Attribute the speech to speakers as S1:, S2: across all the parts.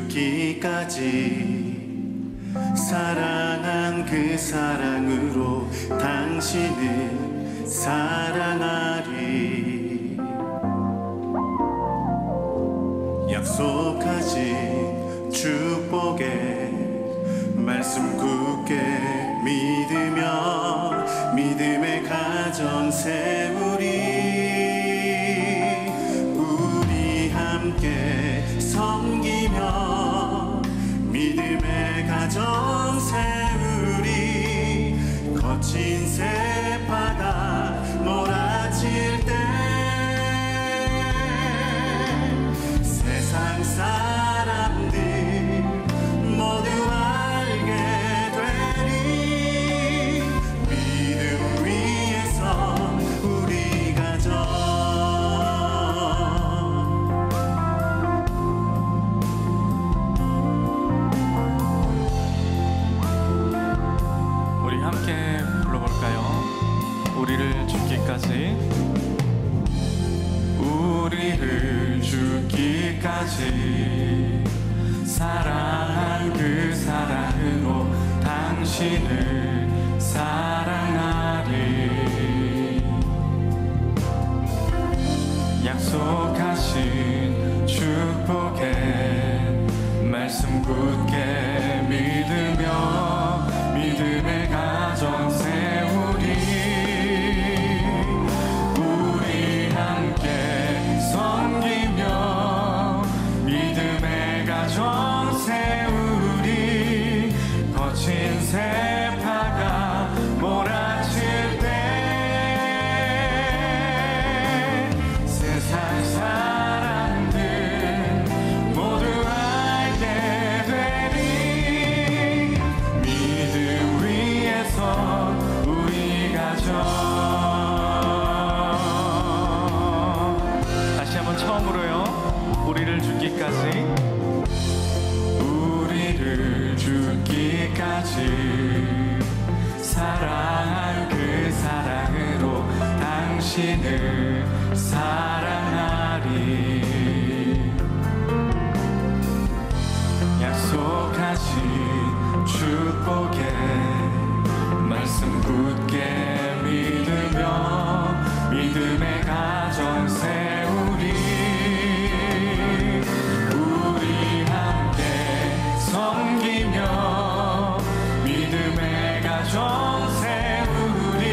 S1: 죽기까지 사랑한 그 사랑으로 당신을 사랑하리. 약속하신 축복의 말씀 굳게 믿으며 믿음의 가정 세우리. 우리 함께 섬기며 믿음의 가정 세우리. 거친 세파가 몰아칠 때 세상 사람들 모두 알게 되리. 믿음 위에서 우리 가정.
S2: 우리 함께 불러볼까요? 우리를 죽기까지, 우리를 죽기까지 사랑한 그 사랑으로 당신을 사랑하리. 약속하신 축복의 말씀 굳게 믿으며 믿음의 가정 세우리. 우리 함께 섬기며 믿음의 가정 세우리. 거친 세파가 몰아칠 때 세상 사람들 모두 알게 되리. 믿음 위에서 우리 가정. 다시 한번 처음으로요. 우리를 죽기까지, 우리를 죽기까지 사랑한 그 사랑으로 당신을 사랑하리. 약속하신 축복의 말씀 굳게 믿으며 믿음의 가정 세우리. 우리 함께 섬기며 믿음의 가정 세우리.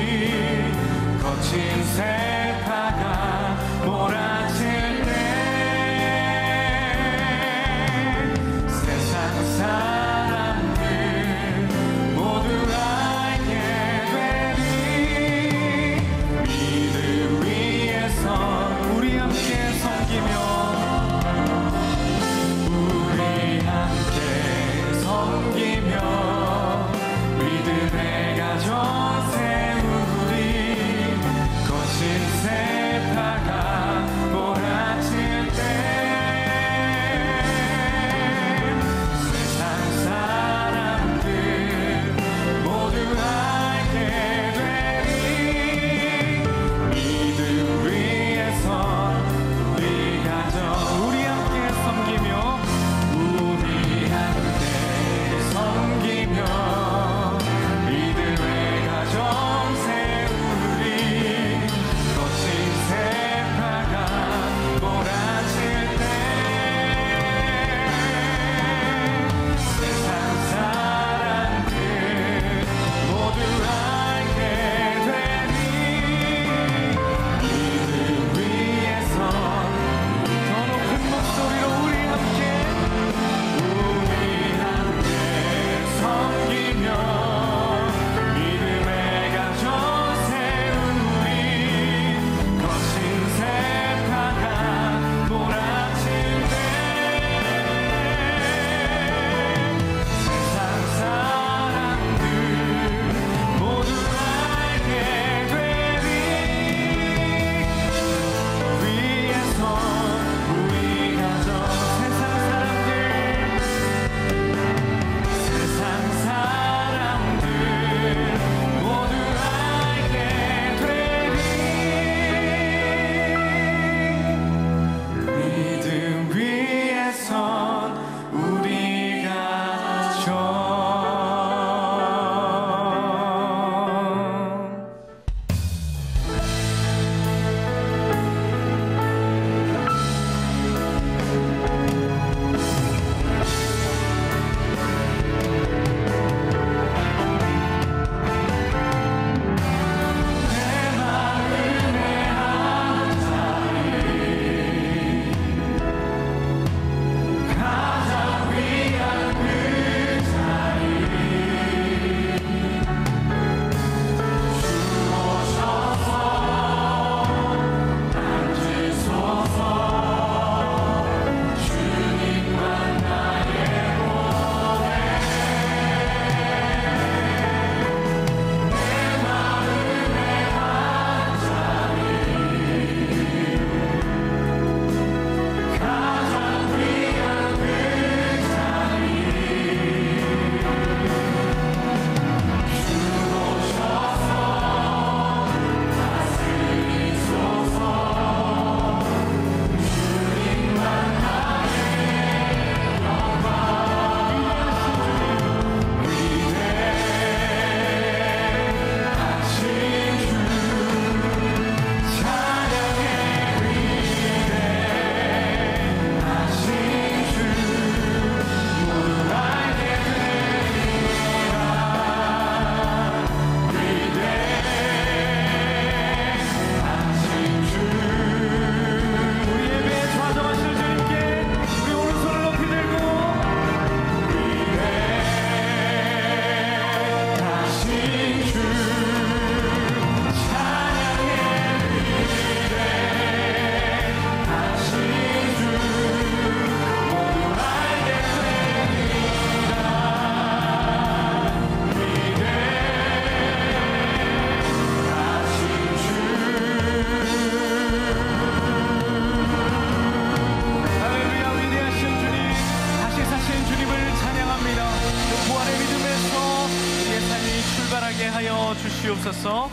S2: 거친 세파가 주시옵소서.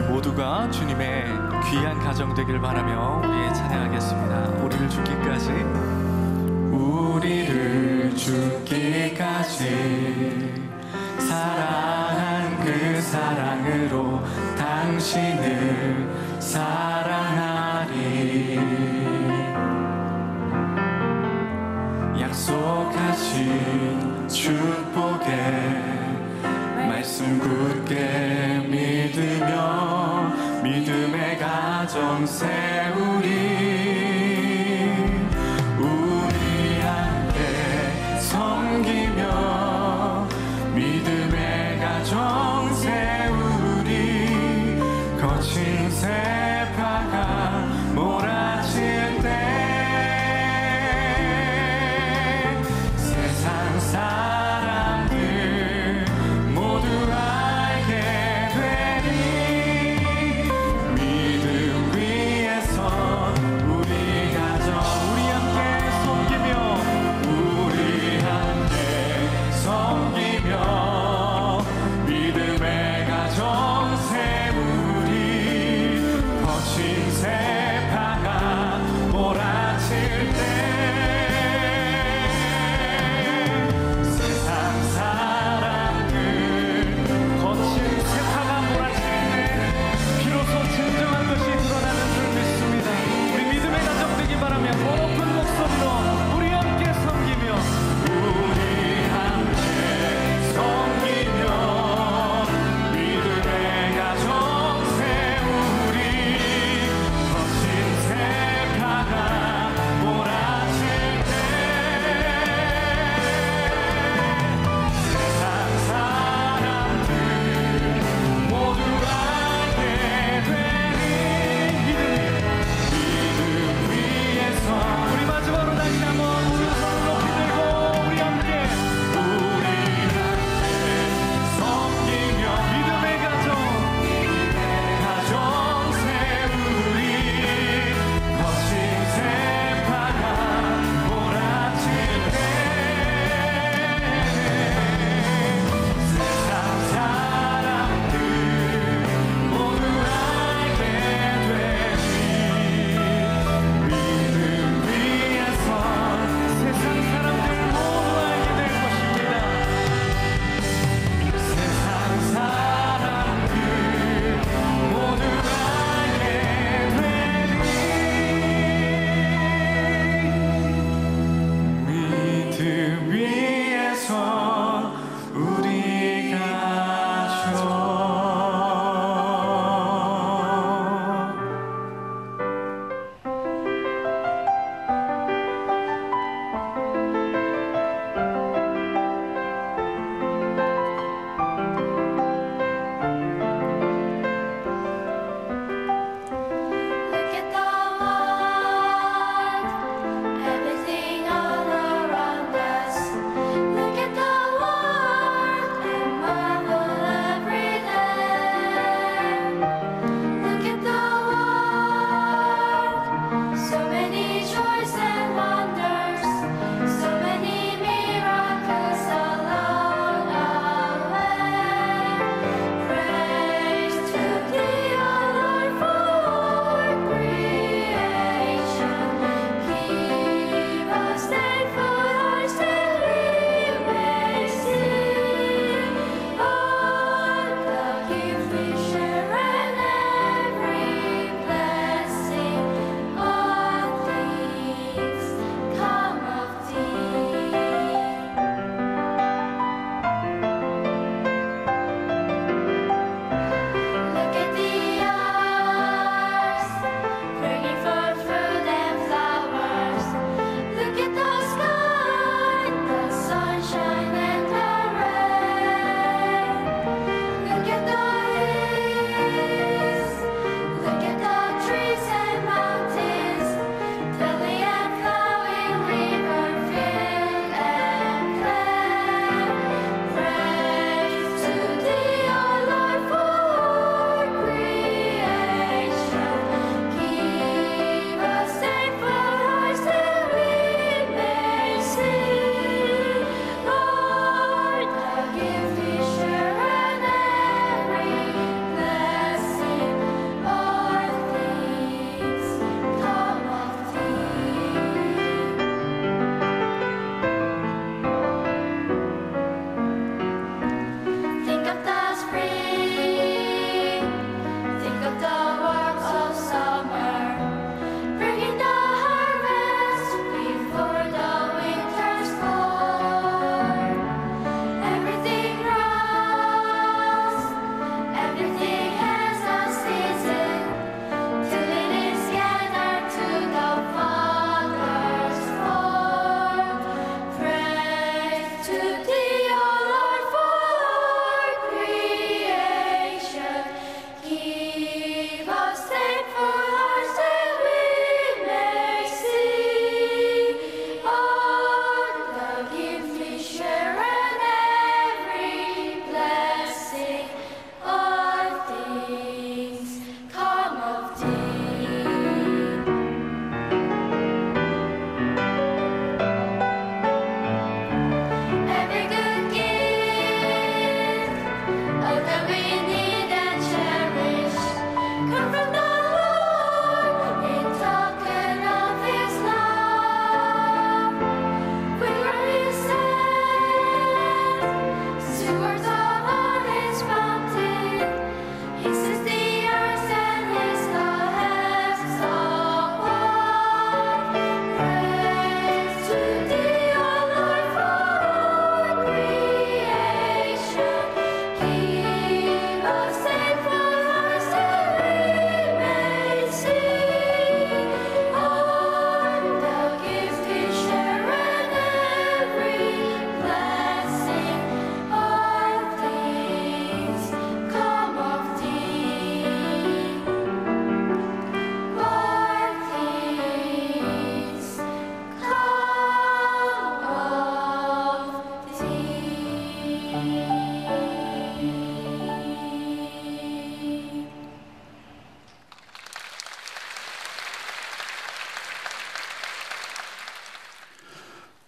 S2: 모두가 주님의 귀한 가정 되길 바라며 우리 찬양하겠습니다. 우리를 죽기까지,
S1: 우리를 죽기까지 사랑한 그 사랑으로 당신을 사랑하리. 약속하신 축복의 말씀 굳게 믿으며 믿음의 가정 세우리. 우리 함께 섬기며 믿음의 가정 세우리. 거친 세파가 몰아칠 때 세상 사람들 모두 알게 되리. 믿음 위에서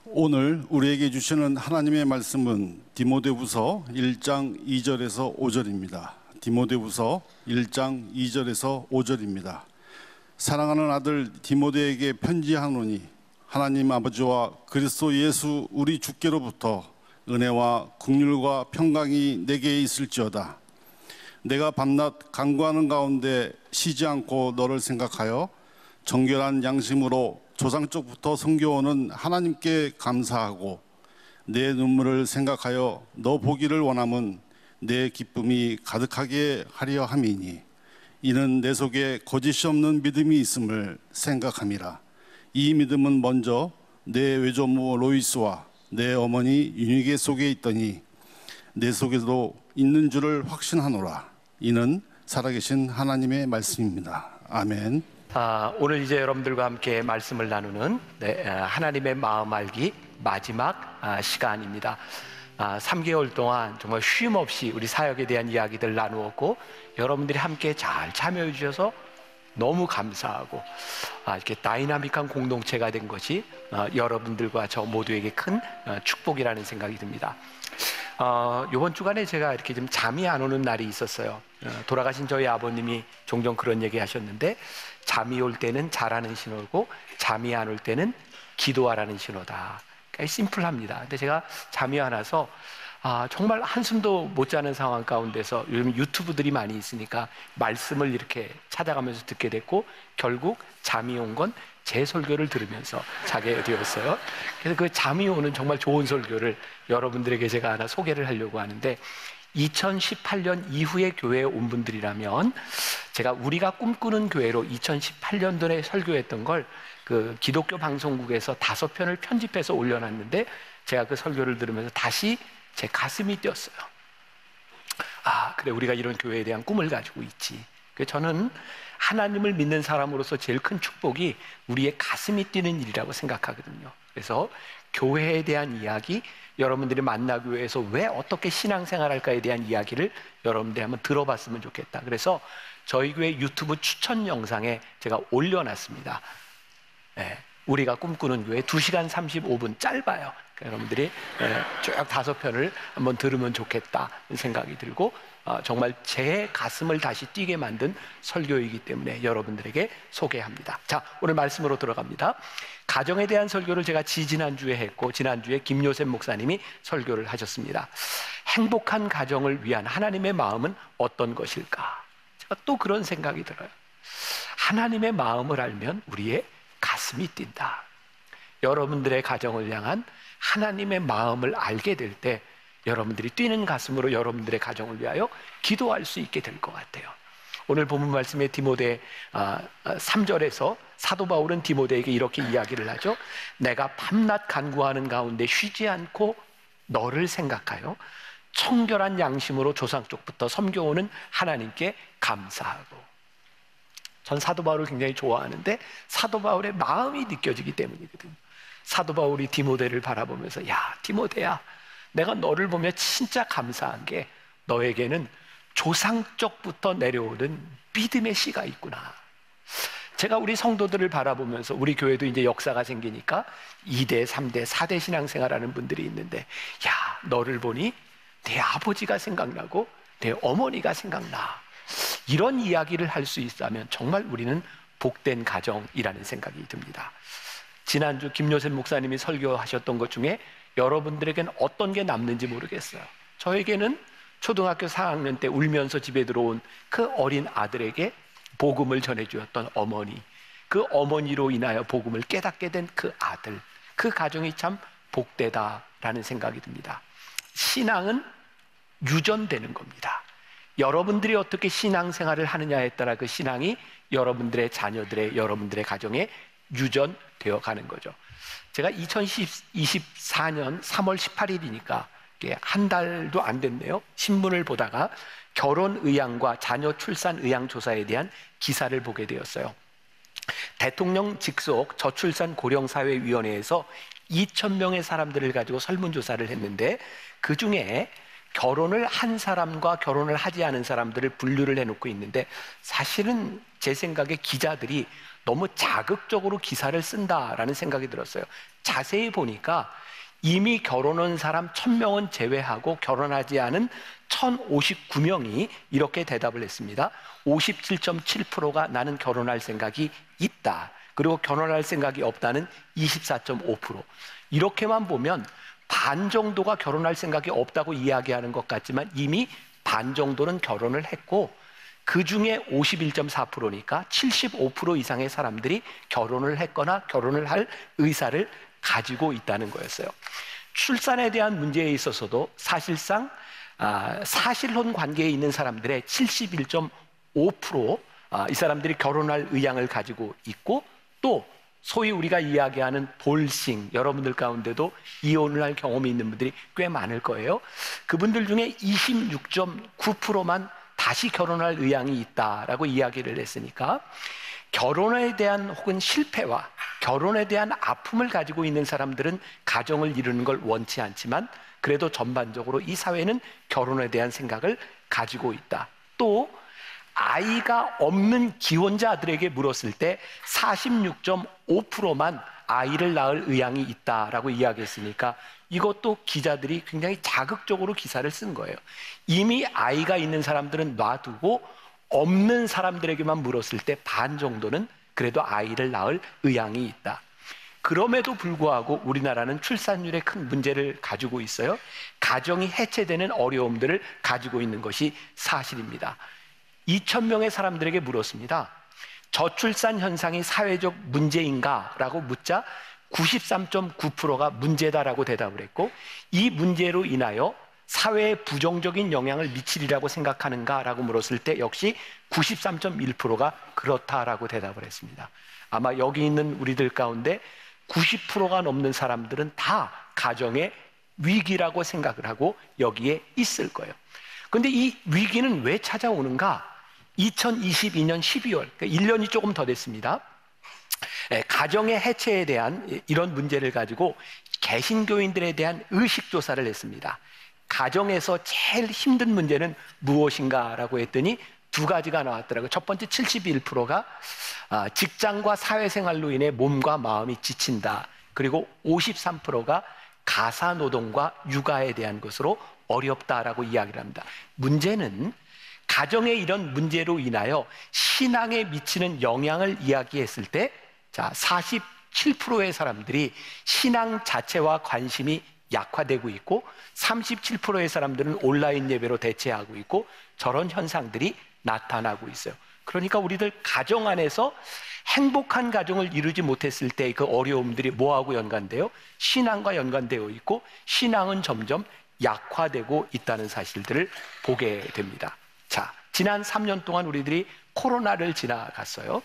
S3: 오늘 우리에게 주시는 하나님의 말씀은 디모데후서 1장 2절에서 5절입니다. 디모데후서 1장 2절에서 5절입니다. 사랑하는 아들 디모데에게 편지하노니 하나님 아버지와 그리스도 예수 우리 주께로부터 은혜와 긍휼과 평강이 내게 있을지어다. 내가 밤낮 간구하는 가운데 쉬지 않고 너를 생각하여 정결한 양심으로 조상적부터 섬겨오는 하나님께 감사하고 내 눈물을 생각하여 너 보기를 원함은 내 기쁨이 가득하게 하려 함이니 이는 내 속에 거짓이 없는 믿음이 있음을 생각함이라. 이 믿음은 먼저 내 외조모 로이스와 내 어머니 유니게 속에 있더니 내 속에도 있는 줄을 확신하노라. 이는 살아계신 하나님의 말씀입니다. 아멘.
S4: 오늘 이제 여러분들과 함께 말씀을 나누는 하나님의 마음 알기 마지막 시간입니다. 3개월 동안 정말 쉼 없이 우리 사역에 대한 이야기들 나누었고 여러분들이 함께 잘 참여해 주셔서 너무 감사하고 이렇게 다이나믹한 공동체가 된 것이 여러분들과 저 모두에게 큰 축복이라는 생각이 듭니다. 이번 주간에 제가 이렇게 좀 잠이 안 오는 날이 있었어요. 돌아가신 저희 아버님이 종종 그런 얘기 하셨는데 잠이 올 때는 자라는 신호고 잠이 안 올 때는 기도하라는 신호다. 그러니까 심플합니다. 근데 제가 잠이 안 와서 정말 한숨도 못 자는 상황 가운데서 요즘 유튜브들이 많이 있으니까 말씀을 이렇게 찾아가면서 듣게 됐고 결국 잠이 온 건 제 설교를 들으면서 자게 되었어요. 그래서 그 잠이 오는 정말 좋은 설교를 여러분들에게 제가 하나 소개를 하려고 하는데 2018년 이후에 교회에 온 분들이라면 제가 우리가 꿈꾸는 교회로 2018년도에 설교했던 걸 그 기독교 방송국에서 5편을 편집해서 올려놨는데 제가 그 설교를 들으면서 다시 제 가슴이 뛰었어요. 그래 우리가 이런 교회에 대한 꿈을 가지고 있지. 저는 하나님을 믿는 사람으로서 제일 큰 축복이 우리의 가슴이 뛰는 일이라고 생각하거든요. 그래서 교회에 대한 이야기, 여러분들이 만나교회에서 왜 어떻게 신앙생활할까에 대한 이야기를 여러분들이 한번 들어봤으면 좋겠다. 그래서 저희 교회 유튜브 추천 영상에 제가 올려놨습니다. 우리가 꿈꾸는 교회 2시간 35분 짧아요. 그러니까 여러분들이 쭉 5편을 한번 들으면 좋겠다 생각이 들고 정말 제 가슴을 다시 뛰게 만든 설교이기 때문에 여러분들에게 소개합니다. 자, 오늘 말씀으로 들어갑니다. 가정에 대한 설교를 제가 지난주에 했고 지난주에 김요셉 목사님이 설교를 하셨습니다. 행복한 가정을 위한 하나님의 마음은 어떤 것일까? 제가 또 그런 생각이 들어요. 하나님의 마음을 알면 우리의 가슴이 뛴다. 여러분들의 가정을 향한 하나님의 마음을 알게 될 때 여러분들이 뛰는 가슴으로 여러분들의 가정을 위하여 기도할 수 있게 될 것 같아요. 오늘 본문 말씀에 디모데 3절에서 사도 바울은 디모데에게 이렇게 이야기를 하죠. 내가 밤낮 간구하는 가운데 쉬지 않고 너를 생각하여 청결한 양심으로 조상 쪽부터 섬겨오는 하나님께 감사하고. 전 사도 바울을 굉장히 좋아하는데 사도 바울의 마음이 느껴지기 때문이거든요. 사도 바울이 디모데를 바라보면서 야 디모데야, 내가 너를 보며 진짜 감사한 게 너에게는 조상적부터 내려오는 믿음의 씨가 있구나. 제가 우리 성도들을 바라보면서 우리 교회도 이제 역사가 생기니까 2대, 3대, 4대 신앙생활하는 분들이 있는데 야 너를 보니 내 아버지가 생각나고 내 어머니가 생각나. 이런 이야기를 할 수 있다면 정말 우리는 복된 가정이라는 생각이 듭니다. 지난주 김요셉 목사님이 설교하셨던 것 중에 여러분들에게는 어떤 게 남는지 모르겠어요. 저에게는 초등학교 4학년 때 울면서 집에 들어온 그 어린 아들에게 복음을 전해주었던 어머니, 그 어머니로 인하여 복음을 깨닫게 된 그 아들, 그 가정이 참 복되다라는 생각이 듭니다. 신앙은 유전되는 겁니다. 여러분들이 어떻게 신앙생활을 하느냐에 따라 그 신앙이 여러분들의 자녀들의, 여러분들의 가정에 유전되어 가는 거죠. 제가 2024년 3월 18일이니까 한 달도 안 됐네요. 신문을 보다가 결혼의향과 자녀 출산의향 조사에 대한 기사를 보게 되었어요. 대통령 직속 저출산 고령사회위원회에서 2,000명의 사람들을 가지고 설문조사를 했는데 그 중에 결혼을 한 사람과 결혼을 하지 않은 사람들을 분류를 해놓고 있는데 사실은 제 생각에 기자들이 너무 자극적으로 기사를 쓴다라는 생각이 들었어요. 자세히 보니까 이미 결혼한 사람 1000명은 제외하고 결혼하지 않은 1059명이 이렇게 대답을 했습니다. 57.7%가 나는 결혼할 생각이 있다. 그리고 결혼할 생각이 없다는 24.5%. 이렇게만 보면 반 정도가 결혼할 생각이 없다고 이야기하는 것 같지만 이미 반 정도는 결혼을 했고 그 중에 51.4%니까 75% 이상의 사람들이 결혼을 했거나 결혼을 할 의사를 가지고 있다는 거였어요. 출산에 대한 문제에 있어서도 사실상 사실혼 관계에 있는 사람들의 71.5% 이 사람들이 결혼할 의향을 가지고 있고 또 소위 우리가 이야기하는 돌싱, 여러분들 가운데도 이혼을 할 경험이 있는 분들이 꽤 많을 거예요. 그분들 중에 26.9%만 다시 결혼할 의향이 있다라고 이야기를 했으니까 결혼에 대한 혹은 실패와 결혼에 대한 아픔을 가지고 있는 사람들은 가정을 이루는 걸 원치 않지만 그래도 전반적으로 이 사회는 결혼에 대한 생각을 가지고 있다. 또 아이가 없는 기혼자들에게 물었을 때 46.5%만 아이를 낳을 의향이 있다라고 이야기했으니까 이것도 기자들이 굉장히 자극적으로 기사를 쓴 거예요. 이미 아이가 있는 사람들은 놔두고 없는 사람들에게만 물었을 때 반 정도는 그래도 아이를 낳을 의향이 있다. 그럼에도 불구하고 우리나라는 출산율에 큰 문제를 가지고 있어요. 가정이 해체되는 어려움들을 가지고 있는 것이 사실입니다. 2000명의 사람들에게 물었습니다. 저출산 현상이 사회적 문제인가? 라고 묻자 93.9%가 문제다라고 대답을 했고 이 문제로 인하여 사회에 부정적인 영향을 미치리라고 생각하는가? 라고 물었을 때 역시 93.1%가 그렇다라고 대답을 했습니다. 아마 여기 있는 우리들 가운데 90%가 넘는 사람들은 다 가정의 위기라고 생각을 하고 여기에 있을 거예요. 그런데 이 위기는 왜 찾아오는가? 2022년 12월, 그러니까 1년이 조금 더 됐습니다. 가정의 해체에 대한 이런 문제를 가지고 개신교인들에 대한 의식조사를 했습니다. 가정에서 제일 힘든 문제는 무엇인가라고 했더니 두 가지가 나왔더라고요. 첫 번째 71%가 직장과 사회생활로 인해 몸과 마음이 지친다. 그리고 53%가 가사노동과 육아에 대한 것으로 어렵다라고 이야기를 합니다. 문제는 가정의 이런 문제로 인하여 신앙에 미치는 영향을 이야기했을 때 47%의 사람들이 신앙 자체와 관심이 약화되고 있고 37%의 사람들은 온라인 예배로 대체하고 있고 저런 현상들이 나타나고 있어요. 그러니까 우리들 가정 안에서 행복한 가정을 이루지 못했을 때 그 어려움들이 뭐하고 연관돼요? 신앙과 연관되어 있고 신앙은 점점 약화되고 있다는 사실들을 보게 됩니다. 자, 지난 3년 동안 우리들이 코로나를 지나갔어요.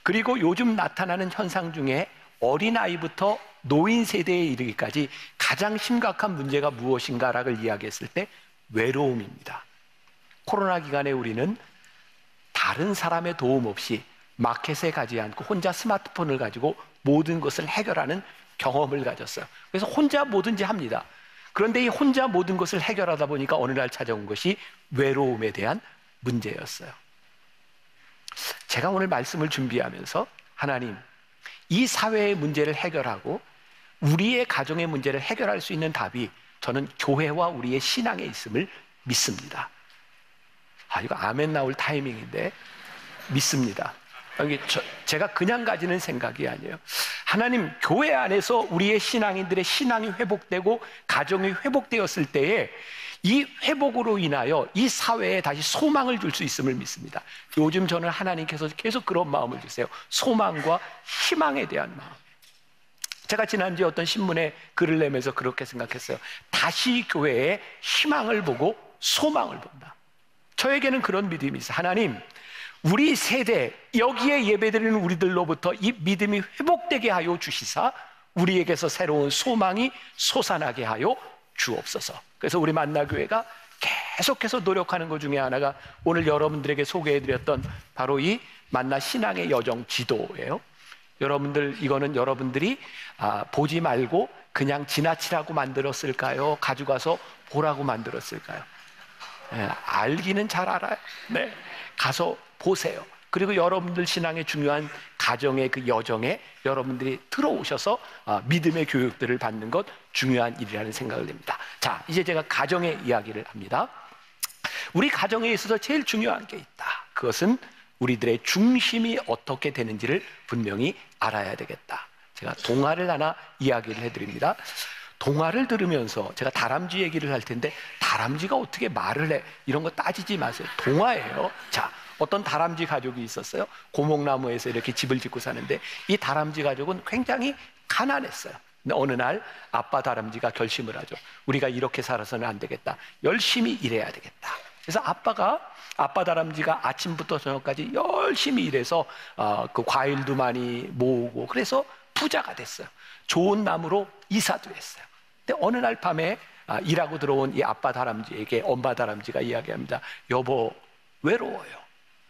S4: 그리고 요즘 나타나는 현상 중에 어린아이부터 노인 세대에 이르기까지 가장 심각한 문제가 무엇인가라고 이야기했을 때 외로움입니다. 코로나 기간에 우리는 다른 사람의 도움 없이 마켓에 가지 않고 혼자 스마트폰을 가지고 모든 것을 해결하는 경험을 가졌어요. 그래서 혼자 뭐든지 합니다. 그런데 이 혼자 모든 것을 해결하다 보니까 어느 날 찾아온 것이 외로움에 대한 문제였어요. 제가 오늘 말씀을 준비하면서 하나님, 이 사회의 문제를 해결하고 우리의 가정의 문제를 해결할 수 있는 답이 저는 교회와 우리의 신앙에 있음을 믿습니다. 이거 아멘 나올 타이밍인데 믿습니다. 제가 그냥 가지는 생각이 아니에요. 하나님, 교회 안에서 우리의 신앙인들의 신앙이 회복되고 가정이 회복되었을 때에 이 회복으로 인하여 이 사회에 다시 소망을 줄 수 있음을 믿습니다. 요즘 저는 하나님께서 계속 그런 마음을 주세요. 소망과 희망에 대한 마음. 제가 지난주에 어떤 신문에 글을 내면서 그렇게 생각했어요. 다시 교회에 희망을 보고 소망을 본다. 저에게는 그런 믿음이 있어요. 하나님, 우리 세대 여기에 예배드리는 우리들로부터 이 믿음이 회복되게 하여 주시사 우리에게서 새로운 소망이 솟아나게 하여 주옵소서. 그래서 우리 만나교회가 계속해서 노력하는 것 중에 하나가 오늘 여러분들에게 소개해드렸던 바로 이 만나 신앙의 여정 지도예요. 여러분들, 이거는 여러분들이 보지 말고 그냥 지나치라고 만들었을까요? 가져가서 보라고 만들었을까요? 알기는 잘 알아요. 네, 가서 보세요. 그리고 여러분들 신앙의 중요한 가정의 그 여정에 여러분들이 들어오셔서 믿음의 교육들을 받는 것 중요한 일이라는 생각을 냅니다. 자, 이제 제가 가정의 이야기를 합니다. 우리 가정에 있어서 제일 중요한 게 있다. 그것은 우리들의 중심이 어떻게 되는지를 분명히 알아야 되겠다. 제가 동화를 하나 이야기를 해드립니다. 동화를 들으면서 제가 다람쥐 얘기를 할 텐데 다람쥐가 어떻게 말을 해? 이런 거 따지지 마세요. 동화예요. 자, 어떤 다람쥐 가족이 있었어요. 고목나무에서 이렇게 집을 짓고 사는데 이 다람쥐 가족은 굉장히 가난했어요. 근데 어느 날 아빠 다람쥐가 결심을 하죠. 우리가 이렇게 살아서는 안 되겠다. 열심히 일해야 되겠다. 그래서 아빠 다람쥐가 아침부터 저녁까지 열심히 일해서 그 과일도 많이 모으고 그래서 부자가 됐어요. 좋은 나무로 이사도 했어요. 근데 어느 날 밤에 일하고 들어온 이 아빠 다람쥐에게 엄마 다람쥐가 이야기합니다. 여보, 외로워요.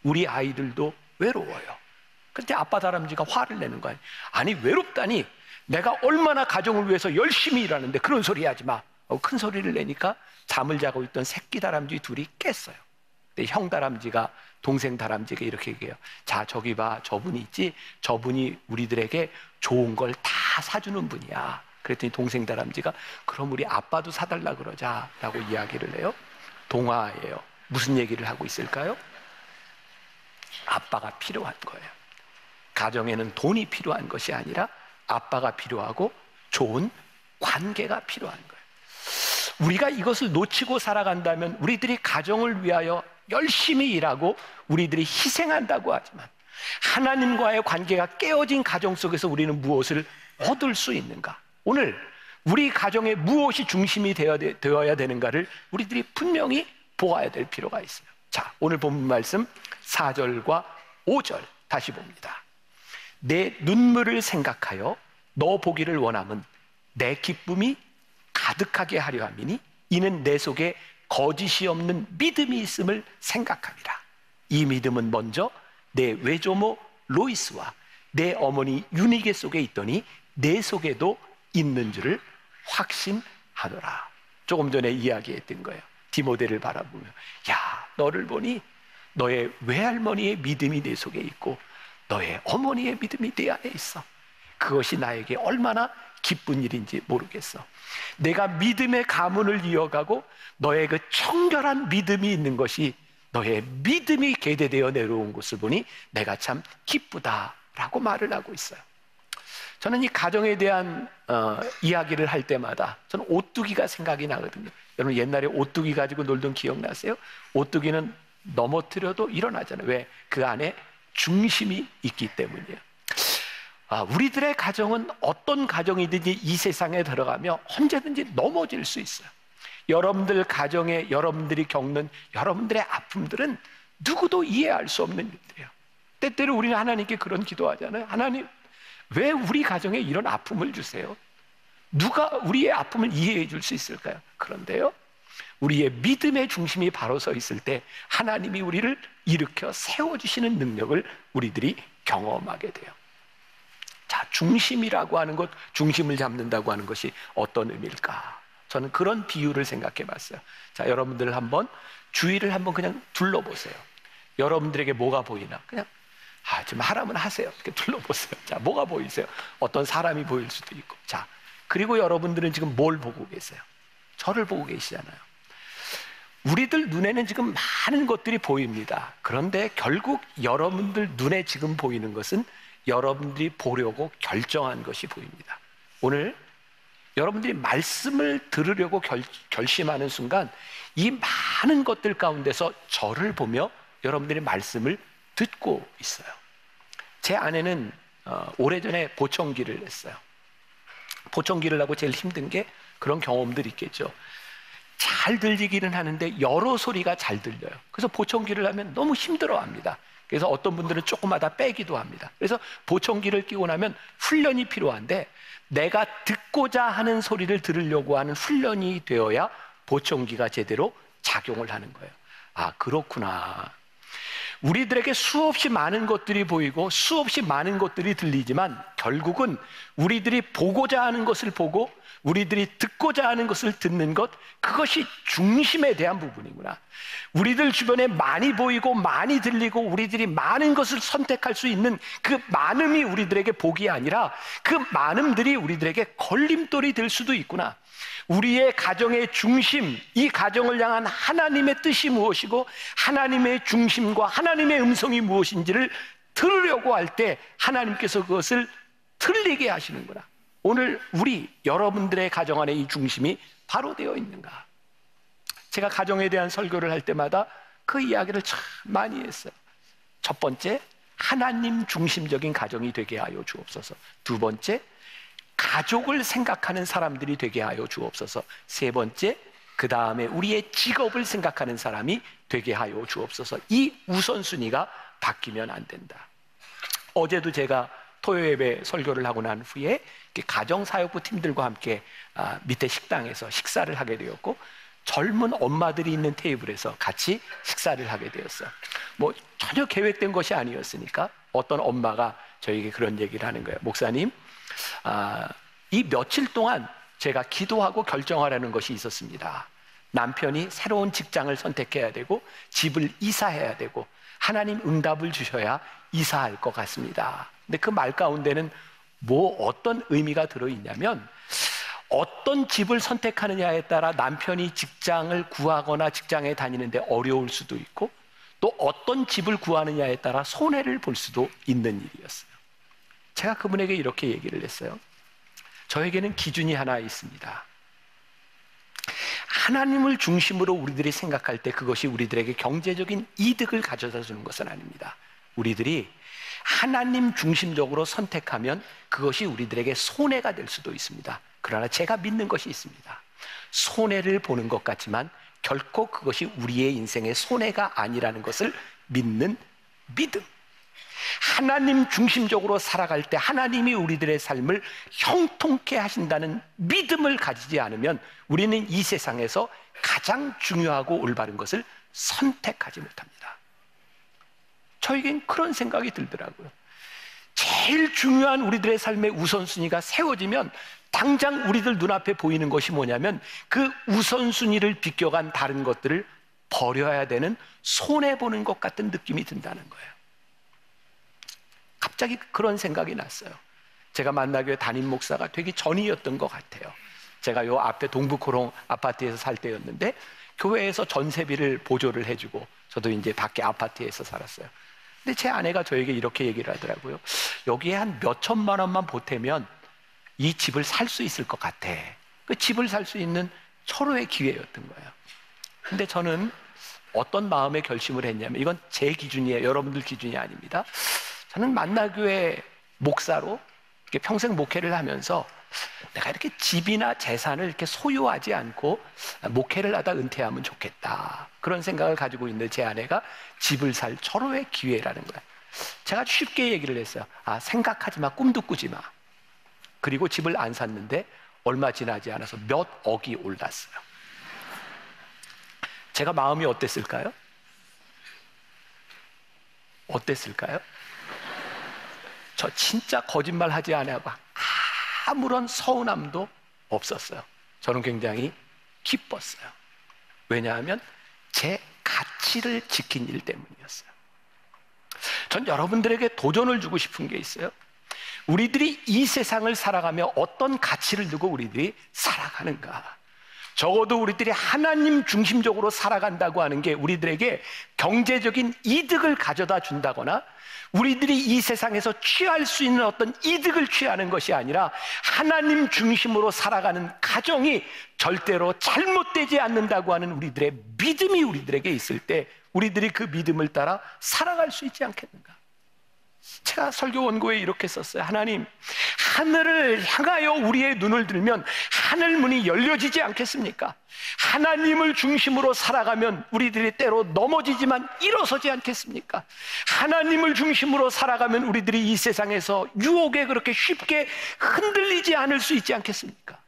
S4: 우리 아이들도 외로워요. 그런데 아빠 다람쥐가 화를 내는 거예요. 아니, 외롭다니, 내가 얼마나 가정을 위해서 열심히 일하는데 그런 소리 하지 마. 큰 소리를 내니까 잠을 자고 있던 새끼 다람쥐 둘이 깼어요. 근데 형 다람쥐가 동생 다람쥐가 이렇게 얘기해요. 자, 저기 봐, 저분이 있지? 저분이 우리들에게 좋은 걸 다 사주는 분이야. 그랬더니 동생 다람쥐가 그럼 우리 아빠도 사달라 그러자 라고 이야기를 해요. 동화예요. 무슨 얘기를 하고 있을까요? 아빠가 필요한 거예요. 가정에는 돈이 필요한 것이 아니라 아빠가 필요하고 좋은 관계가 필요한 거예요. 우리가 이것을 놓치고 살아간다면 우리들이 가정을 위하여 열심히 일하고 우리들이 희생한다고 하지만 하나님과의 관계가 깨어진 가정 속에서 우리는 무엇을 얻을 수 있는가? 오늘 우리 가정에 무엇이 중심이 되어야 되는가를 우리들이 분명히 보아야 될 필요가 있어요. 자, 오늘 본문 말씀 4절과 5절 다시 봅니다. 내 눈물을 생각하여 너 보기를 원함은 내 기쁨이 가득하게 하려 함이니 이는 내 속에 거짓이 없는 믿음이 있음을 생각함이라. 이 믿음은 먼저 내 외조모 로이스와 내 어머니 유니게 속에 있더니 내 속에도 있는 줄을 확신하노라. 조금 전에 이야기했던 거예요. 디모데를 바라보며 야, 너를 보니 너의 외할머니의 믿음이 내 속에 있고 너의 어머니의 믿음이 내 안에 있어. 그것이 나에게 얼마나 기쁜 일인지 모르겠어. 내가 믿음의 가문을 이어가고 너의 그 청결한 믿음이 있는 것이 너의 믿음이 계대되어 내려온 것을 보니 내가 참 기쁘다라고 말을 하고 있어요. 저는 이 가정에 대한 이야기를 할 때마다 저는 오뚜기가 생각이 나거든요. 여러분 옛날에 오뚜기 가지고 놀던 기억나세요? 오뚜기는 넘어뜨려도 일어나잖아요. 왜? 그 안에 중심이 있기 때문이에요. 우리들의 가정은 어떤 가정이든지 이 세상에 들어가며 언제든지 넘어질 수 있어요. 여러분들 가정에 여러분들이 겪는 여러분들의 아픔들은 누구도 이해할 수 없는 일들이에요. 때때로 우리는 하나님께 그런 기도하잖아요. 하나님, 왜 우리 가정에 이런 아픔을 주세요? 누가 우리의 아픔을 이해해 줄 수 있을까요? 그런데요, 우리의 믿음의 중심이 바로 서 있을 때 하나님이 우리를 일으켜 세워주시는 능력을 우리들이 경험하게 돼요. 자, 중심이라고 하는 것, 중심을 잡는다고 하는 것이 어떤 의미일까? 저는 그런 비유를 생각해 봤어요. 자, 여러분들 한번 주위를 한번 그냥 둘러보세요. 여러분들에게 뭐가 보이나? 그냥 좀 하라면 하세요. 이렇게 둘러보세요. 자, 뭐가 보이세요? 어떤 사람이 보일 수도 있고. 자, 그리고 여러분들은 지금 뭘 보고 계세요? 저를 보고 계시잖아요. 우리들 눈에는 지금 많은 것들이 보입니다. 그런데 결국 여러분들 눈에 지금 보이는 것은 여러분들이 보려고 결정한 것이 보입니다. 오늘 여러분들이 말씀을 들으려고 결심하는 순간 이 많은 것들 가운데서 저를 보며 여러분들이 말씀을 듣고 있어요. 제 아내는 오래전에 보청기를 했어요. 보청기를 하고 제일 힘든 게 그런 경험들이 있겠죠. 잘 들리기는 하는데 여러 소리가 잘 들려요. 그래서 보청기를 하면 너무 힘들어합니다. 그래서 어떤 분들은 조금마다 빼기도 합니다. 그래서 보청기를 끼고 나면 훈련이 필요한데 내가 듣고자 하는 소리를 들으려고 하는 훈련이 되어야 보청기가 제대로 작용을 하는 거예요. 아, 그렇구나. 우리들에게 수없이 많은 것들이 보이고 수없이 많은 것들이 들리지만 결국은 우리들이 보고자 하는 것을 보고 우리들이 듣고자 하는 것을 듣는 것, 그것이 중심에 대한 부분이구나. 우리들 주변에 많이 보이고 많이 들리고 우리들이 많은 것을 선택할 수 있는 그 많음이 우리들에게 복이 아니라 그 많음들이 우리들에게 걸림돌이 될 수도 있구나. 우리의 가정의 중심, 이 가정을 향한 하나님의 뜻이 무엇이고 하나님의 중심과 하나님의 음성이 무엇인지를 들으려고 할 때 하나님께서 그것을 틀리게 하시는구나. 오늘 여러분들의 가정 안에 이 중심이 바로 되어 있는가? 제가 가정에 대한 설교를 할 때마다 그 이야기를 참 많이 했어요. 첫 번째, 하나님 중심적인 가정이 되게 하여 주옵소서. 두 번째, 가족을 생각하는 사람들이 되게 하여 주옵소서. 세 번째, 그 다음에 우리의 직업을 생각하는 사람이 되게 하여 주옵소서. 이 우선순위가 바뀌면 안 된다. 어제도 제가 토요 예배 설교를 하고 난 후에 가정사역부 팀들과 함께 밑에 식당에서 식사를 하게 되었고, 젊은 엄마들이 있는 테이블에서 같이 식사를 하게 되었어요. 뭐 전혀 계획된 것이 아니었으니까 어떤 엄마가 저에게 그런 얘기를 하는 거예요. 목사님, 이 며칠 동안 제가 기도하고 결정하라는 것이 있었습니다. 남편이 새로운 직장을 선택해야 되고 집을 이사해야 되고 하나님 응답을 주셔야 이사할 것 같습니다. 근데 그 말 가운데는 어떤 의미가 들어있냐면, 어떤 집을 선택하느냐에 따라 남편이 직장을 구하거나 직장에 다니는데 어려울 수도 있고, 또 어떤 집을 구하느냐에 따라 손해를 볼 수도 있는 일이었어요. 제가 그분에게 이렇게 얘기를 했어요. 저에게는 기준이 하나 있습니다. 하나님을 중심으로 우리들이 생각할 때 그것이 우리들에게 경제적인 이득을 가져다 주는 것은 아닙니다. 우리들이 하나님 중심적으로 선택하면 그것이 우리들에게 손해가 될 수도 있습니다. 그러나 제가 믿는 것이 있습니다. 손해를 보는 것 같지만 결코 그것이 우리의 인생의 손해가 아니라는 것을 믿는 믿음. 하나님 중심적으로 살아갈 때 하나님이 우리들의 삶을 형통케 하신다는 믿음을 가지지 않으면 우리는 이 세상에서 가장 중요하고 올바른 것을 선택하지 못합니다. 저에겐 그런 생각이 들더라고요. 제일 중요한 우리들의 삶의 우선순위가 세워지면 당장 우리들 눈앞에 보이는 것이 뭐냐면 그 우선순위를 비껴간 다른 것들을 버려야 되는, 손해보는 것 같은 느낌이 든다는 거예요. 갑자기 그런 생각이 났어요. 제가 만나교회 담임 목사가 되기 전이었던 것 같아요. 제가 요 앞에 동부코롱 아파트에서 살 때였는데 교회에서 전세비를 보조를 해주고 저도 이제 밖에 아파트에서 살았어요. 근데 제 아내가 저에게 이렇게 얘기를 하더라고요. 여기에 한 몇 천만 원만 보태면 이 집을 살 수 있을 것 같아. 그 집을 살 수 있는 철호의 기회였던 거예요. 근데 저는 어떤 마음의 결심을 했냐면, 이건 제 기준이에요. 여러분들 기준이 아닙니다. 저는 만나교회 목사로 이렇게 평생 목회를 하면서 내가 이렇게 집이나 재산을 이렇게 소유하지 않고 목회를 하다 은퇴하면 좋겠다, 그런 생각을 가지고 있는 제 아내가 집을 살 철호의 기회라는 거예요. 제가 쉽게 얘기를 했어요. 생각하지 마, 꿈도 꾸지 마. 그리고 집을 안 샀는데 얼마 지나지 않아서 몇 억이 올랐어요. 제가 마음이 어땠을까요? 어땠을까요? 저 진짜 거짓말 하지 않아도 아무런 서운함도 없었어요. 저는 굉장히 기뻤어요. 왜냐하면 제 가치를 지킨 일 때문이었어요. 전 여러분들에게 도전을 주고 싶은 게 있어요. 우리들이 이 세상을 살아가며 어떤 가치를 두고 우리들이 살아가는가. 적어도 우리들이 하나님 중심적으로 살아간다고 하는 게 우리들에게 경제적인 이득을 가져다 준다거나 우리들이 이 세상에서 취할 수 있는 어떤 이득을 취하는 것이 아니라 하나님 중심으로 살아가는 가정이 절대로 잘못되지 않는다고 하는 우리들의 믿음이 우리들에게 있을 때 우리들이 그 믿음을 따라 살아갈 수 있지 않겠는가. 제가 설교 원고에 이렇게 썼어요. 하나님, 하늘을 향하여 우리의 눈을 들면 하늘 문이 열려지지 않겠습니까? 하나님을 중심으로 살아가면 우리들이 때로 넘어지지만 일어서지 않겠습니까? 하나님을 중심으로 살아가면 우리들이 이 세상에서 유혹에 그렇게 쉽게 흔들리지 않을 수 있지 않겠습니까?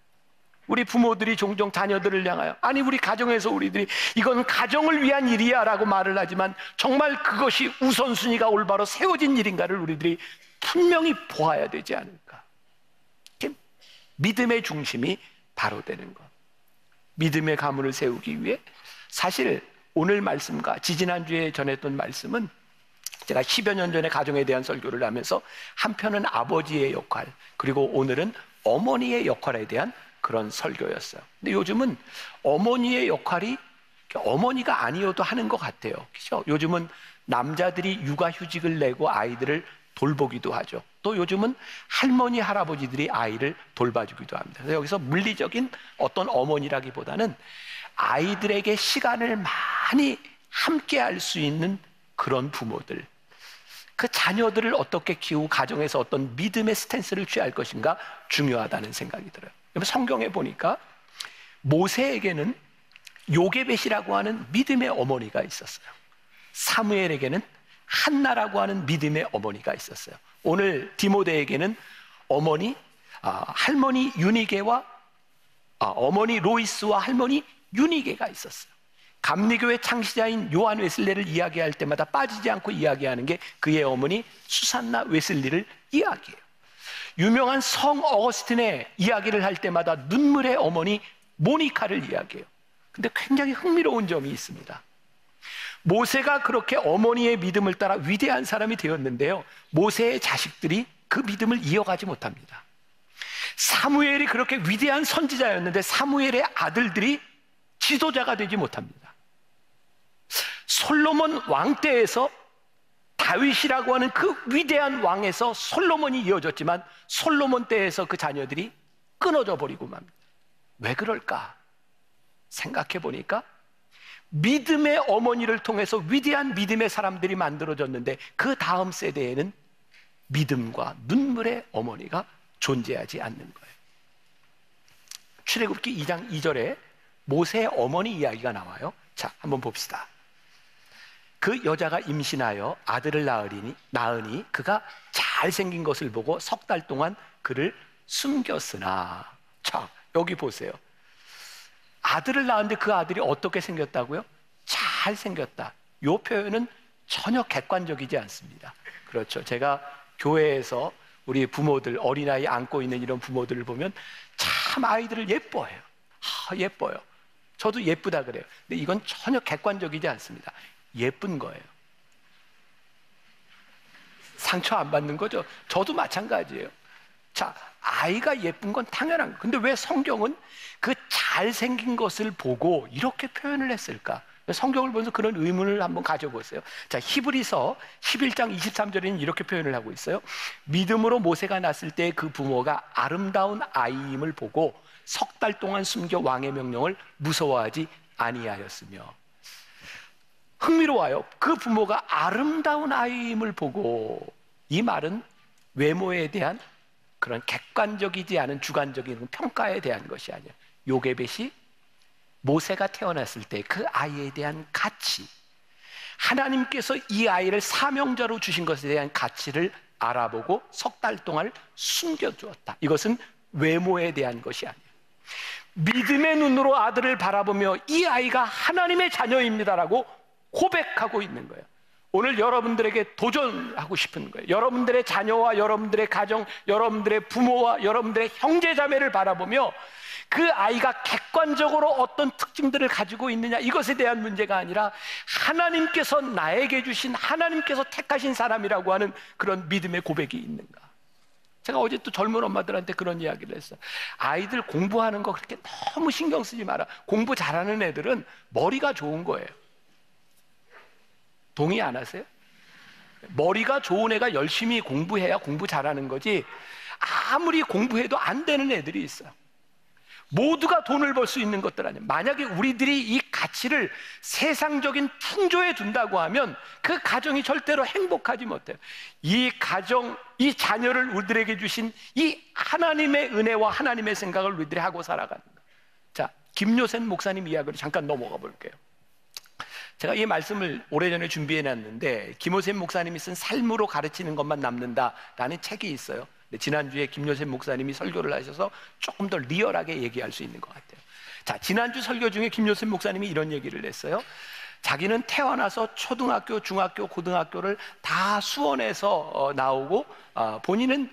S4: 우리 부모들이 종종 자녀들을 향하여, 아니 우리 가정에서 우리들이 이건 가정을 위한 일이야 라고 말을 하지만 정말 그것이 우선순위가 올바로 세워진 일인가를 우리들이 분명히 보아야 되지 않을까. 믿음의 중심이 바로 되는 것, 믿음의 가문을 세우기 위해, 사실 오늘 말씀과 지지난주에 전했던 말씀은 제가 10여 년 전에 가정에 대한 설교를 하면서 한편은 아버지의 역할, 그리고 오늘은 어머니의 역할에 대한 그런 설교였어요. 근데 요즘은 어머니의 역할이 어머니가 아니어도 하는 것 같아요. 그렇죠? 요즘은 남자들이 육아휴직을 내고 아이들을 돌보기도 하죠. 또 요즘은 할머니, 할아버지들이 아이를 돌봐주기도 합니다. 그래서 여기서 물리적인 어떤 어머니라기보다는 아이들에게 시간을 많이 함께 할 수 있는 그런 부모들, 그 자녀들을 어떻게 키우고 가정에서 어떤 믿음의 스탠스를 취할 것인가 중요하다는 생각이 들어요. 성경에 보니까 모세에게는 요게벳이라고 하는 믿음의 어머니가 있었어요. 사무엘에게는 한나라고 하는 믿음의 어머니가 있었어요. 오늘 디모데에게는 할머니 유니게와 어머니 로이스와 할머니 유니게가 있었어요. 감리교회 창시자인 요한 웨슬리를 이야기할 때마다 빠지지 않고 이야기하는 게 그의 어머니 수산나 웨슬리를 이야기해요. 유명한 성 어거스틴의 이야기를 할 때마다 눈물의 어머니 모니카를 이야기해요. 근데 굉장히 흥미로운 점이 있습니다. 모세가 그렇게 어머니의 믿음을 따라 위대한 사람이 되었는데요, 모세의 자식들이 그 믿음을 이어가지 못합니다. 사무엘이 그렇게 위대한 선지자였는데 사무엘의 아들들이 지도자가 되지 못합니다. 솔로몬 왕 때에서 다윗이라고 하는 그 위대한 왕에서 솔로몬이 이어졌지만 솔로몬 때에서 그 자녀들이 끊어져 버리고 맙니다. 왜 그럴까 생각해 보니까 믿음의 어머니를 통해서 위대한 믿음의 사람들이 만들어졌는데 그 다음 세대에는 믿음과 눈물의 어머니가 존재하지 않는 거예요. 출애굽기 2장 2절에 모세의 어머니 이야기가 나와요. 자, 한번 봅시다. 그 여자가 임신하여 아들을 낳으니 그가 잘생긴 것을 보고 석 달 동안 그를 숨겼으나. 자, 여기 보세요. 아들을 낳았는데 그 아들이 어떻게 생겼다고요? 잘생겼다. 이 표현은 전혀 객관적이지 않습니다. 그렇죠. 제가 교회에서 우리 부모들, 어린아이 안고 있는 이런 부모들을 보면 참 아이들을 예뻐해요. 예뻐요. 저도 예쁘다 그래요. 근데 이건 전혀 객관적이지 않습니다. 예쁜 거예요. 상처 안 받는 거죠. 저도 마찬가지예요. 자, 아이가 예쁜 건 당연한 거예요. 근데 왜 성경은 그 잘생긴 것을 보고 이렇게 표현을 했을까? 성경을 보면서 그런 의문을 한번 가져보세요. 자, 히브리서 11장 23절에는 이렇게 표현을 하고 있어요. 믿음으로 모세가 낳았을 때 그 부모가 아름다운 아이임을 보고 석 달 동안 숨겨 왕의 명령을 무서워하지 아니하였으며. 흥미로워요. 그 부모가 아름다운 아이임을 보고, 이 말은 외모에 대한 그런 객관적이지 않은 주관적인 평가에 대한 것이 아니에요. 요게벳이 모세가 태어났을 때 그 아이에 대한 가치, 하나님께서 이 아이를 사명자로 주신 것에 대한 가치를 알아보고 석 달 동안 숨겨주었다. 이것은 외모에 대한 것이 아니에요. 믿음의 눈으로 아들을 바라보며 이 아이가 하나님의 자녀입니다라고 고백하고 있는 거예요. 오늘 여러분들에게 도전하고 싶은 거예요. 여러분들의 자녀와 여러분들의 가정, 여러분들의 부모와 여러분들의 형제자매를 바라보며 그 아이가 객관적으로 어떤 특징들을 가지고 있느냐, 이것에 대한 문제가 아니라 하나님께서 나에게 주신, 하나님께서 택하신 사람이라고 하는 그런 믿음의 고백이 있는가. 제가 어제 또 젊은 엄마들한테 그런 이야기를 했어요. 아이들 공부하는 거 그렇게 너무 신경 쓰지 마라. 공부 잘하는 애들은 머리가 좋은 거예요. 동의 안 하세요? 머리가 좋은 애가 열심히 공부해야 공부 잘하는 거지, 아무리 공부해도 안 되는 애들이 있어요. 모두가 돈을 벌 수 있는 것들 아니에요. 만약에 우리들이 이 가치를 세상적인 풍조에 둔다고 하면 그 가정이 절대로 행복하지 못해요. 이 가정, 이 자녀를 우리들에게 주신 이 하나님의 은혜와 하나님의 생각을 우리들이 하고 살아가는 거예요. 자, 김요센 목사님 이야기로 잠깐 넘어가 볼게요. 제가 이 말씀을 오래전에 준비해 놨는데 김요센 목사님이 쓴 삶으로 가르치는 것만 남는다라는 책이 있어요. 근데 지난주에 김요셉 목사님이 설교를 하셔서 조금 더 리얼하게 얘기할 수 있는 것 같아요. 자, 지난주 설교 중에 김요셉 목사님이 이런 얘기를 했어요. 자기는 태어나서 초등학교, 중학교, 고등학교를 다 수원에서 나오고 본인은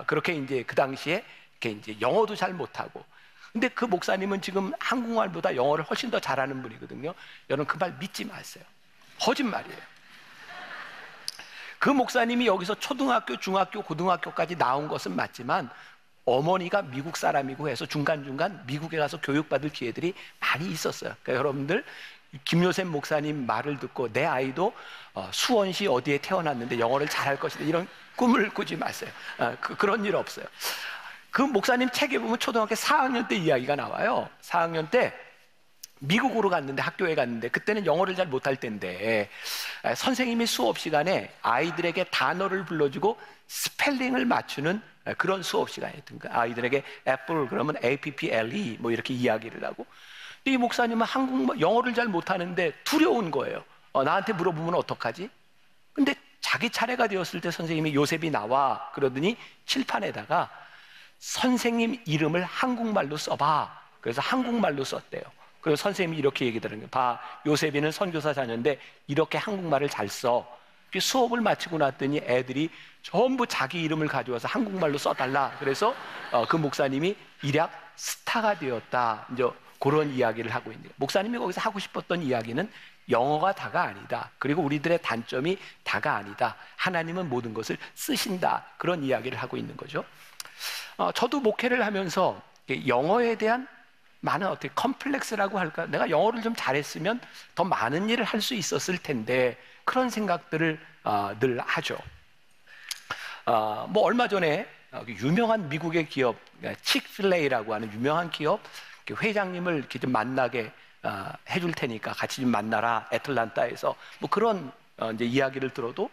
S4: 그렇게 이제 그 당시에 이렇게 이제 영어도 잘 못하고, 근데 그 목사님은 지금 한국말보다 영어를 훨씬 더 잘하는 분이거든요. 여러분 그 말 믿지 마세요. 거짓말이에요. 그 목사님이 여기서 초등학교, 중학교, 고등학교까지 나온 것은 맞지만 어머니가 미국 사람이고 해서 중간중간 미국에 가서 교육받을 기회들이 많이 있었어요. 그러니까 여러분들 김요셉 목사님 말을 듣고 내 아이도 수원시 어디에 태어났는데 영어를 잘할 것이다 이런 꿈을 꾸지 마세요. 그런 일 없어요. 그 목사님 책에 보면 초등학교 4학년 때 이야기가 나와요. 4학년 때 미국으로 갔는데, 학교에 갔는데 그때는 영어를 잘 못할 때인데 선생님이 수업 시간에 아이들에게 단어를 불러주고 스펠링을 맞추는 그런 수업 시간이었던 거예요. 아이들에게 애플 그러면 APPLE 뭐 이렇게 이야기를 하고, 근데 이 목사님은 영어를 잘 못하는데 두려운 거예요. 나한테 물어보면 어떡하지? 근데 자기 차례가 되었을 때 선생님이 요셉이 나와 그러더니 칠판에다가 선생님 이름을 한국말로 써봐. 그래서 한국말로 썼대요. 그래서 선생님이 이렇게 얘기하는 거예요. 봐, 요셉이는 선교사 자녀인데 이렇게 한국말을 잘 써. 수업을 마치고 났더니 애들이 전부 자기 이름을 가져와서 한국말로 써달라. 그래서 그 목사님이 일약 스타가 되었다. 이제 그런 이야기를 하고 있는 거예요. 목사님이 거기서 하고 싶었던 이야기는 영어가 다가 아니다. 그리고 우리들의 단점이 다가 아니다. 하나님은 모든 것을 쓰신다. 그런 이야기를 하고 있는 거죠. 저도 목회를 하면서 영어에 대한 많은 어떻게 컴플렉스라고 할까? 내가 영어를 좀 잘했으면 더 많은 일을 할 수 있었을 텐데 그런 생각들을 늘 하죠. 뭐 얼마 전에 유명한 미국의 기업 칙필레이라고 하는 유명한 기업 회장님을 이렇게 좀 만나게 해줄 테니까 같이 좀 만나라 애틀란타에서 뭐 그런 이제 이야기를 들어도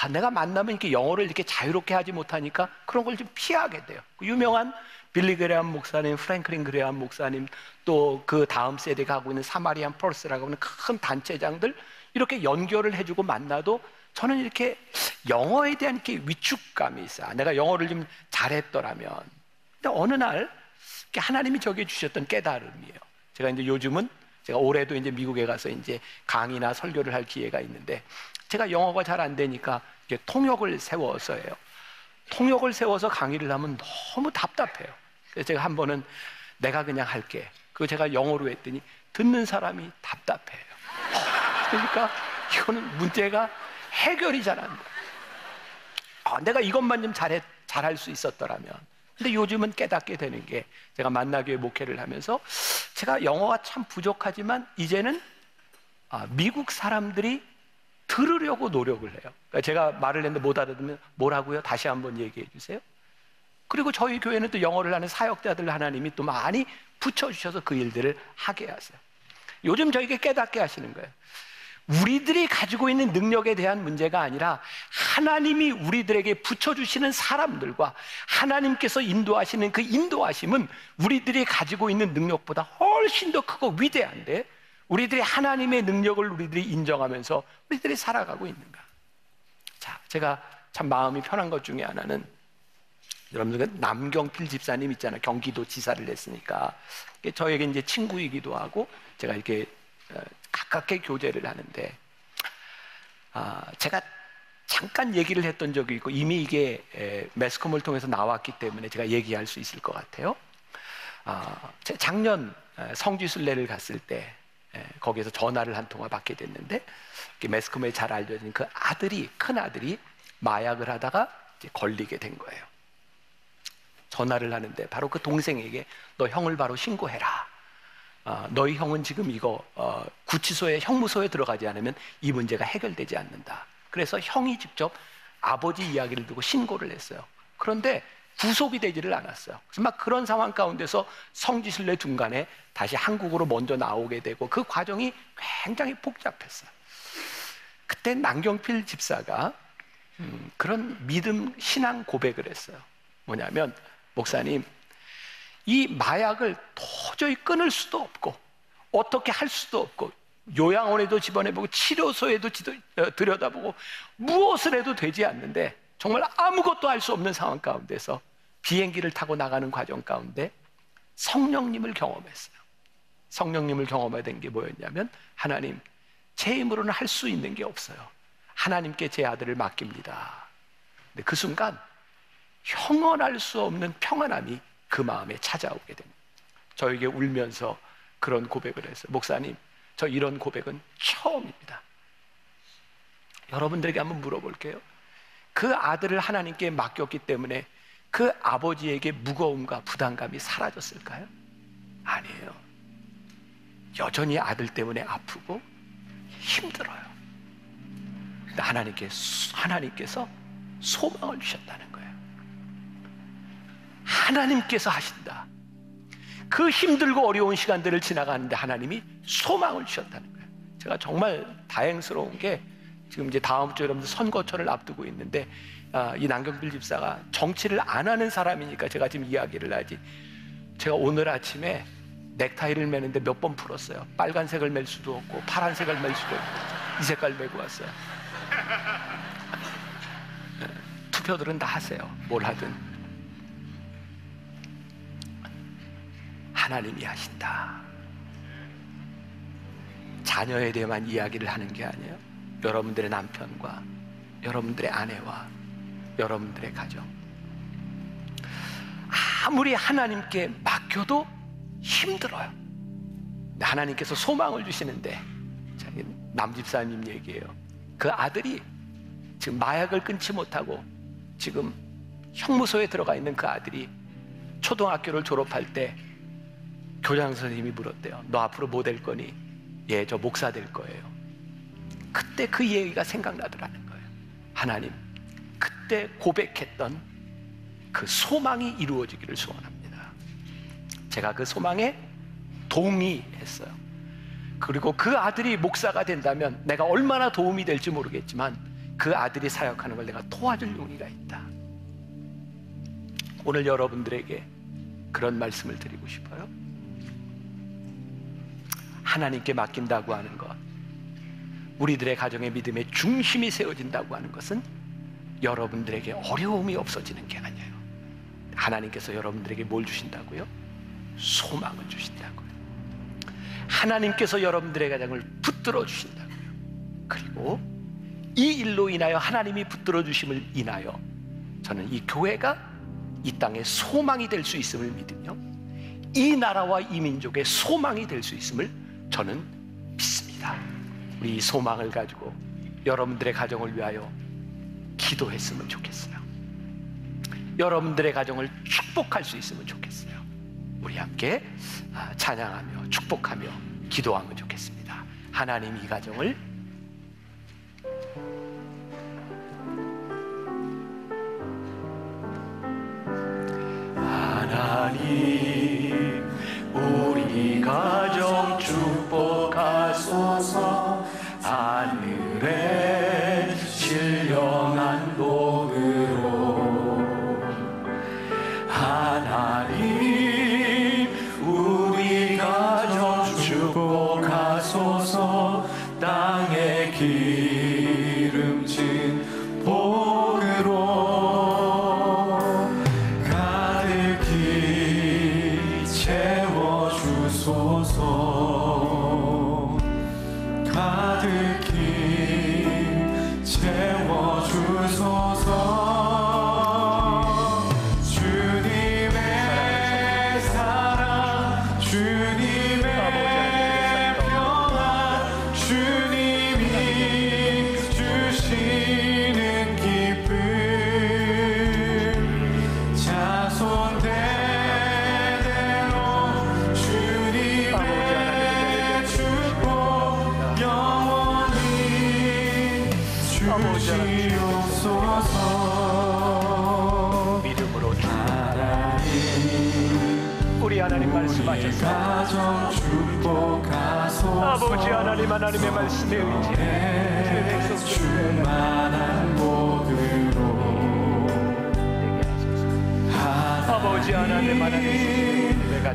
S4: 내가 만나면 이렇게 영어를 이렇게 자유롭게 하지 못하니까 그런 걸 좀 피하게 돼요. 유명한 빌리 그레함 목사님, 프랭클린 그레함 목사님, 또 그 다음 세대가 하고 있는 사마리안 펄스라고 하는 큰 단체장들 이렇게 연결을 해주고 만나도 저는 이렇게 영어에 대한 이렇게 위축감이 있어요. 내가 영어를 좀 잘했더라면. 근데 어느 날 하나님이 저에게 주셨던 깨달음이에요. 제가 이제 요즘은 제가 올해도 이제 미국에 가서 이제 강의나 설교를 할 기회가 있는데 제가 영어가 잘 안 되니까 이제 통역을 세워서 해요. 통역을 세워서 강의를 하면 너무 답답해요. 그래서 제가 한 번은 내가 그냥 할게. 그거 제가 영어로 했더니 듣는 사람이 답답해요. 그러니까 이거는 문제가 해결이 잘 안 돼. 내가 이것만 좀 잘할 수 있었더라면. 근데 요즘은 깨닫게 되는 게 제가 만나교회 목회를 하면서 제가 영어가 참 부족하지만 이제는 미국 사람들이 들으려고 노력을 해요. 그러니까 제가 말을 했는데 못 알아듣으면 뭐라고요? 다시 한번 얘기해 주세요. 그리고 저희 교회는 또 영어를 하는 사역자들 하나님이 또 많이 붙여주셔서 그 일들을 하게 하세요. 요즘 저에게 깨닫게 하시는 거예요. 우리들이 가지고 있는 능력에 대한 문제가 아니라 하나님이 우리들에게 붙여주시는 사람들과 하나님께서 인도하시는 그 인도하심은 우리들이 가지고 있는 능력보다 훨씬 더 크고 위대한데 우리들이 하나님의 능력을 우리들이 인정하면서 우리들이 살아가고 있는가. 자, 제가 참 마음이 편한 것 중에 하나는 여러분들 남경필 집사님 있잖아요. 경기도 지사를 했으니까 저에게 이제 친구이기도 하고 제가 이렇게 가깝게 교제를 하는데 제가 잠깐 얘기를 했던 적이 있고 이미 이게 매스컴을 통해서 나왔기 때문에 제가 얘기할 수 있을 것 같아요. 제가 작년 성지순례를 갔을 때 거기에서 전화를 한 통화 받게 됐는데 매스컴에 잘 알려진 그 아들이, 큰 아들이 마약을 하다가 이제 걸리게 된 거예요. 전화를 하는데 바로 그 동생에게 너 형을 바로 신고해라. 너희 형은 지금 이거 구치소에 형무소에 들어가지 않으면 이 문제가 해결되지 않는다. 그래서 형이 직접 아버지 이야기를 듣고 신고를 했어요. 그런데 구속이 되지를 않았어요. 그래서 막 그런 상황 가운데서 성지순례 중간에 다시 한국으로 먼저 나오게 되고 그 과정이 굉장히 복잡했어요. 그때 남경필 집사가 그런 믿음 신앙 고백을 했어요. 뭐냐면 목사님, 이 마약을 도저히 끊을 수도 없고 어떻게 할 수도 없고 요양원에도 집어내보고 치료소에도 들여다보고 무엇을 해도 되지 않는데 정말 아무것도 알 수 없는 상황 가운데서 비행기를 타고 나가는 과정 가운데 성령님을 경험했어요. 성령님을 경험하게 된 게 뭐였냐면, 하나님, 제 힘으로는 할 수 있는 게 없어요. 하나님께 제 아들을 맡깁니다. 근데 그 순간 형언할 수 없는 평안함이 그 마음에 찾아오게 됩니다. 저에게 울면서 그런 고백을 했어요. 목사님, 저 이런 고백은 처음입니다. 여러분들에게 한번 물어볼게요. 그 아들을 하나님께 맡겼기 때문에 그 아버지에게 무거움과 부담감이 사라졌을까요? 아니에요. 여전히 아들 때문에 아프고 힘들어요. 근데 하나님께서 소망을 주셨다는 거예요. 하나님께서 하신다. 그 힘들고 어려운 시간들을 지나가는데 하나님이 소망을 주셨다는 거예요. 제가 정말 다행스러운 게, 지금 이제 다음 주 여러분들 선거철을 앞두고 있는데, 이 남경필 집사가 정치를 안 하는 사람이니까 제가 지금 이야기를 하지, 제가 오늘 아침에 넥타이를 매는데 몇 번 풀었어요. 빨간색을 맬 수도 없고 파란색을 맬 수도 없고 이 색깔 매고 왔어요. 투표들은 다 하세요. 뭘 하든 하나님이 하신다. 자녀에 대해만 이야기를 하는 게 아니에요. 여러분들의 남편과 여러분들의 아내와 여러분들의 가정, 아무리 하나님께 맡겨도 힘들어요. 근데 하나님께서 소망을 주시는데, 남집사님 얘기예요. 그 아들이 지금 마약을 끊지 못하고 지금 형무소에 들어가 있는 그 아들이 초등학교를 졸업할 때 교장 선생님이 물었대요. 너 앞으로 뭐 될 거니? 예, 저 목사 될 거예요. 그때 그 얘기가 생각나더라는 거예요. 하나님, 그때 고백했던 그 소망이 이루어지기를 소원합니다. 제가 그 소망에 동의했어요. 그리고 그 아들이 목사가 된다면 내가 얼마나 도움이 될지 모르겠지만 그 아들이 사역하는 걸 내가 도와줄 용의가 있다. 오늘 여러분들에게 그런 말씀을 드리고 싶어요. 하나님께 맡긴다고 하는 것, 우리들의 가정의 믿음의 중심이 세워진다고 하는 것은 여러분들에게 어려움이 없어지는 게 아니에요. 하나님께서 여러분들에게 뭘 주신다고요? 소망을 주신다고요. 하나님께서 여러분들의 가정을 붙들어 주신다고요. 그리고 이 일로 인하여, 하나님이 붙들어 주심을 인하여 저는 이 교회가 이 땅의 소망이 될 수 있음을 믿으며 이 나라와 이 민족의 소망이 될 수 있음을 저는 믿습니다. 우리 이 소망을 가지고 여러분들의 가정을 위하여 기도했으면 좋겠어요. 여러분들의 가정을 축복할 수 있으면 좋겠어요. 우리 함께 찬양하며 축복하며 기도하면 좋겠습니다. 하나님, 이 가정을 하나님, 우리 가정 축복하소서. 하늘의 신령한 복으로 하나님, 우리 가정 축복하소서. 땅에 기름진 복으로 가득히 채워주소서. 가득히 채워주소서.
S1: 가정 축복하소서.
S4: 아버지 하나님, 하나님의 말씀에 의지해
S1: 충만한 복으로
S4: 아버지 하나님,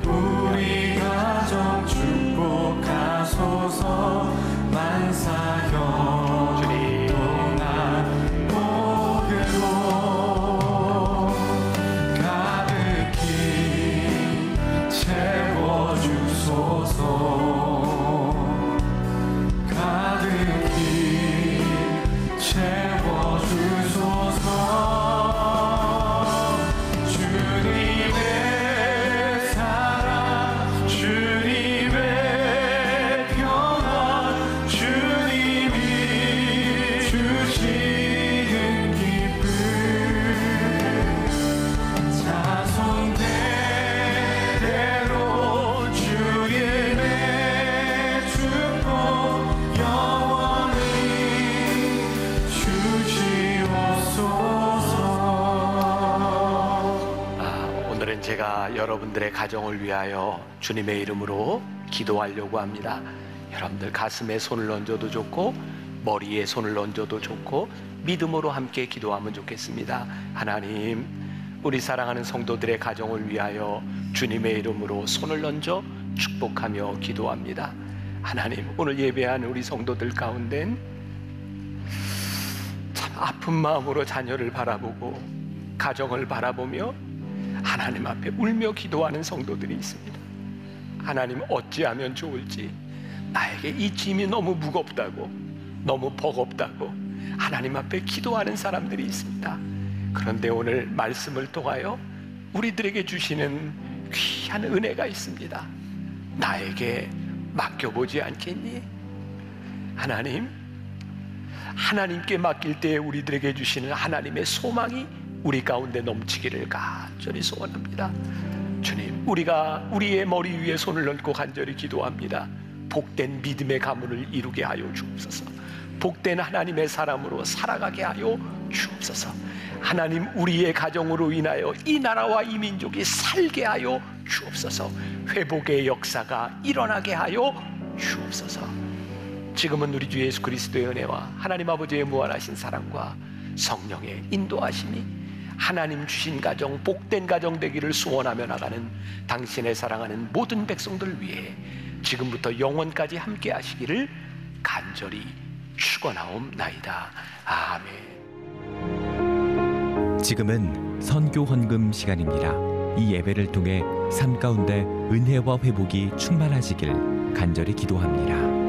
S1: 우리 가정 축복하소서. 만사형통한 복으로 가득히 채워주소서. 주님의 사랑, 주님의 평안, 주님이 주시는 기쁨, 자손대대로 주님의 축복 영원히 주시옵소서.
S4: 오늘은 제가 여러분들의 가정을 위하여 주님의 이름으로 기도하려고 합니다. 여러분들 가슴에 손을 얹어도 좋고 머리에 손을 얹어도 좋고 믿음으로 함께 기도하면 좋겠습니다. 하나님, 우리 사랑하는 성도들의 가정을 위하여 주님의 이름으로 손을 얹어 축복하며 기도합니다. 하나님, 오늘 예배한 우리 성도들 가운데 참 아픈 마음으로 자녀를 바라보고 가정을 바라보며 하나님 앞에 울며 기도하는 성도들이 있습니다. 하나님, 어찌하면 좋을지, 나에게 이 짐이 너무 무겁다고, 너무 버겁다고 하나님 앞에 기도하는 사람들이 있습니다. 그런데 오늘 말씀을 통하여 우리들에게 주시는 귀한 은혜가 있습니다. 나에게 맡겨보지 않겠니? 하나님, 하나님께 맡길 때에 우리들에게 주시는 하나님의 소망이 우리 가운데 넘치기를 간절히 소원합니다. 주님, 우리가 우리의 머리 위에 손을 얹고 간절히 기도합니다. 복된 믿음의 가문을 이루게 하여 주옵소서. 복된 하나님의 사람으로 살아가게 하여 주옵소서. 하나님, 우리의 가정으로 인하여 이 나라와 이 민족이 살게 하여 주옵소서. 회복의 역사가 일어나게 하여 주옵소서. 지금은 우리 주 예수 그리스도의 은혜와 하나님 아버지의 무한하신 사랑과 성령의 인도하심이 하나님 주신 가정, 복된 가정 되기를 소원하며 나가는 당신의 사랑하는 모든 백성들 위해 지금부터 영원까지 함께 하시기를 간절히 축원하옵나이다. 아멘.
S5: 지금은 선교 헌금 시간입니다. 이 예배를 통해 삶 가운데 은혜와 회복이 충만하시길 간절히 기도합니다.